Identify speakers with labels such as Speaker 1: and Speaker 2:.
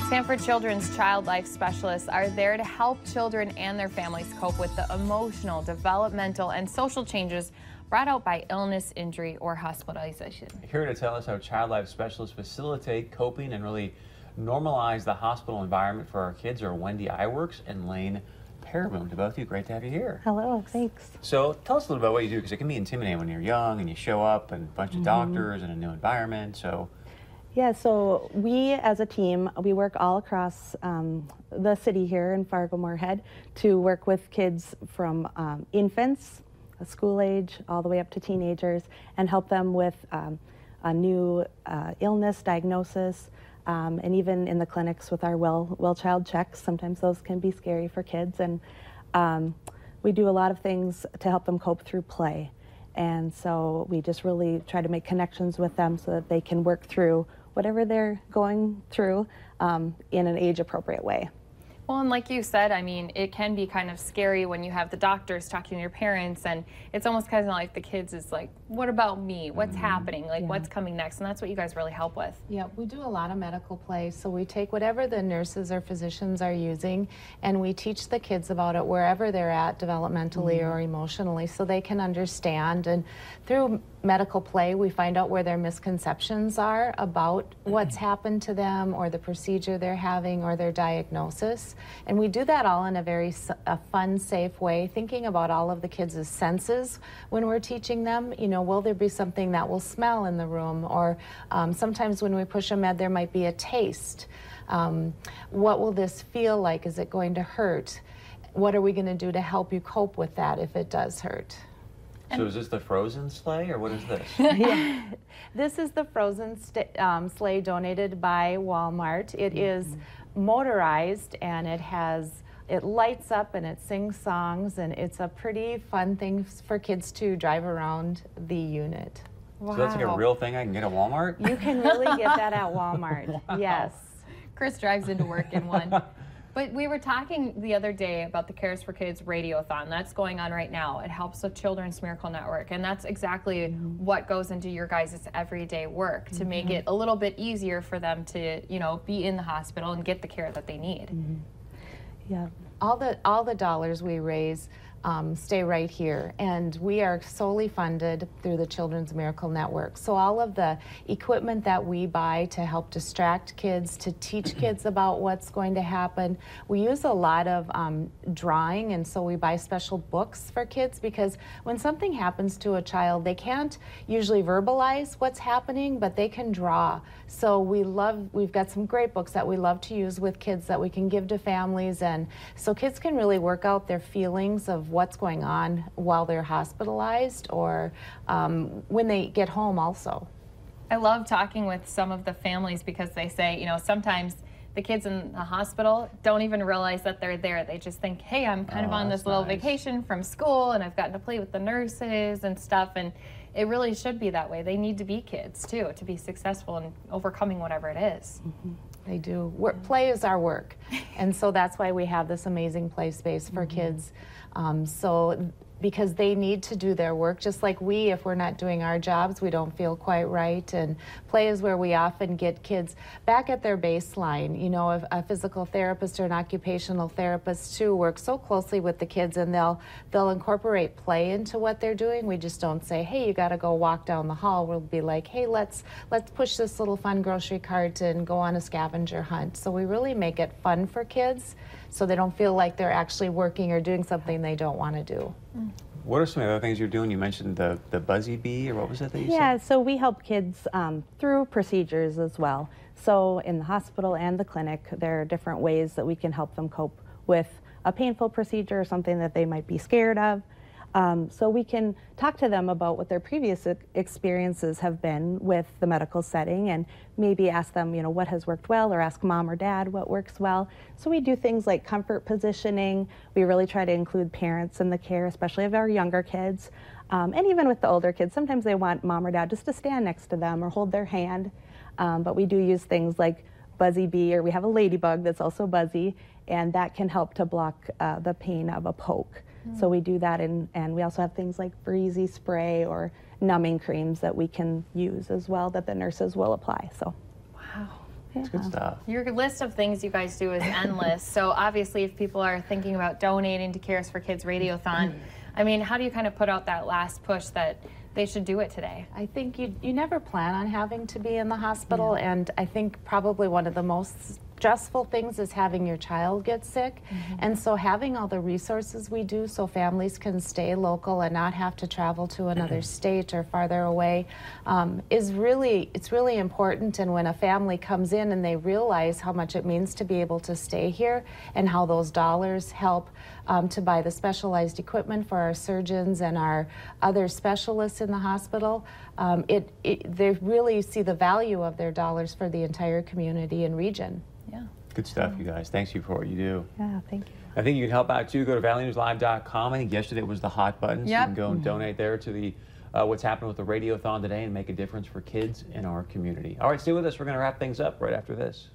Speaker 1: Sanford Children's Child Life Specialists are there to help children and their families cope with the emotional, developmental, and social changes brought out by illness, injury, or hospitalization.
Speaker 2: Here to tell us how Child Life Specialists facilitate coping and really normalize the hospital environment for our kids are Wendy Iworks and Lane Paraboom. To both of you, great to have you here.
Speaker 3: Hello, thanks.
Speaker 2: So tell us a little about what you do, because it can be intimidating when you're young and you show up and a bunch of doctors in a new environment.
Speaker 3: Yeah, so we as a team, we work all across the city here in Fargo-Moorhead to work with kids from infants, school age, all the way up to teenagers, and help them with a new illness diagnosis, and even in the clinics with our well child checks. Sometimes those can be scary for kids, and we do a lot of things to help them cope through play. And so we just really try to make connections with them so that they can work through whatever they're going through in an age-appropriate way.
Speaker 1: Well, and like you said, I mean, it can be kind of scary when you have the doctors talking to your parents, and it's almost kind of like the kids is like, what about me? What's happening? Like, what's coming next? And that's what you guys really help with.
Speaker 4: Yeah, we do a lot of medical play, so we take whatever the nurses or physicians are using, and we teach the kids about it wherever they're at developmentally or emotionally, so they can understand. And through medical play, we find out where their misconceptions are about what's happened to them or the procedure they're having or their diagnosis. And we do that all in a very fun, safe way, thinking about all of the kids' senses when we're teaching them. You know, will there be something that will smell in the room? Or sometimes when we push a med, there might be a taste. What will this feel like? Is it going to hurt? What are we going to do to help you cope with that if it does hurt?
Speaker 2: So is this the frozen sleigh, or what is this?
Speaker 4: Yeah. This is the frozen sleigh donated by Walmart. It is motorized, and it lights up and it sings songs, and it's a pretty fun thing for kids to drive around the unit.
Speaker 1: Wow.
Speaker 2: So that's like a real thing I can get at Walmart?
Speaker 4: You can really get that at Walmart.
Speaker 2: Wow.
Speaker 4: Yes.
Speaker 1: Chris drives into work in one. But we were talking the other day about the Cares for Kids Radiothon. That's going on right now. It helps the Children's Miracle Network, and that's exactly what goes into your guys' everyday work to make it a little bit easier for them to, you know, be in the hospital and get the care that they need.
Speaker 3: Yeah.
Speaker 4: All the dollars we raise stay right here, and we are solely funded through the Children's Miracle Network. So all of the equipment that we buy to help distract kids, to teach kids about what's going to happen, we use a lot of drawing, and so we buy special books for kids, because when something happens to a child, they can't usually verbalize what's happening, but they can draw. So we've got some great books that we love to use with kids that we can give to families, and so kids can really work out their feelings of what's going on while they're hospitalized, or when they get home also.
Speaker 1: I love talking with some of the families, because they say, you know, sometimes the kids in the hospital don't even realize that they're there. They just think, hey, I'm kind of on this little vacation from school, and I've gotten to play with the nurses and stuff, and it really should be that way. They need to be kids too, to be successful in overcoming whatever it is.
Speaker 4: They do. Play is our work, and so that's why we have this amazing play space for kids. Because they need to do their work, just like we, if we're not doing our jobs, we don't feel quite right. And play is where we often get kids back at their baseline. You know, a physical therapist or an occupational therapist too work so closely with the kids, and they'll incorporate play into what they're doing. We just don't say, hey, you got to go walk down the hall. We'll be like, hey, let's push this little fun grocery cart and go on a scavenger hunt. So we really make it fun for kids, so they don't feel like they're actually working or doing something they don't want to do.
Speaker 2: What are some of the other things you're doing? You mentioned the Buzzy Bee, or what was it that you said?
Speaker 3: Yeah, so we help kids through procedures as well. So in the hospital and the clinic, there are different ways that we can help them cope with a painful procedure or something that they might be scared of. So we can talk to them about what their previous experiences have been with the medical setting, and maybe ask them, you know, what has worked well, or ask mom or dad what works well. So we do things like comfort positioning. We really try to include parents in the care, especially of our younger kids. And even with the older kids, sometimes they want mom or dad just to stand next to them or hold their hand. But we do use things like Buzzy Bee, or we have a ladybug that's also buzzy, and that can help to block the pain of a poke. So we do that, and we also have things like breezy spray or numbing creams that we can use as well that the nurses will apply. So.
Speaker 1: Wow.
Speaker 2: It's good stuff.
Speaker 1: Your list of things you guys do is endless. So obviously, if people are thinking about donating to Cares for Kids Radiothon, I mean, how do you kind of put out that last push that they should do it today?
Speaker 4: I think you never plan on having to be in the hospital, and I think probably one of the most stressful things is having your child get sick. And so having all the resources we do so families can stay local and not have to travel to another state or farther away it's really important. And when a family comes in and they realize how much it means to be able to stay here and how those dollars help to buy the specialized equipment for our surgeons and our other specialists in the hospital, they really see the value of their dollars for the entire community and region.
Speaker 1: Yeah.
Speaker 2: Good stuff, you guys. Thanks you for what you do.
Speaker 3: Yeah, thank you.
Speaker 2: I think you can help out too. Go to valleynewslive.com. I think yesterday was the hot button, so you can go and donate there to the what's happening with the Radiothon today and make a difference for kids in our community. All right, stay with us. We're going to wrap things up right after this.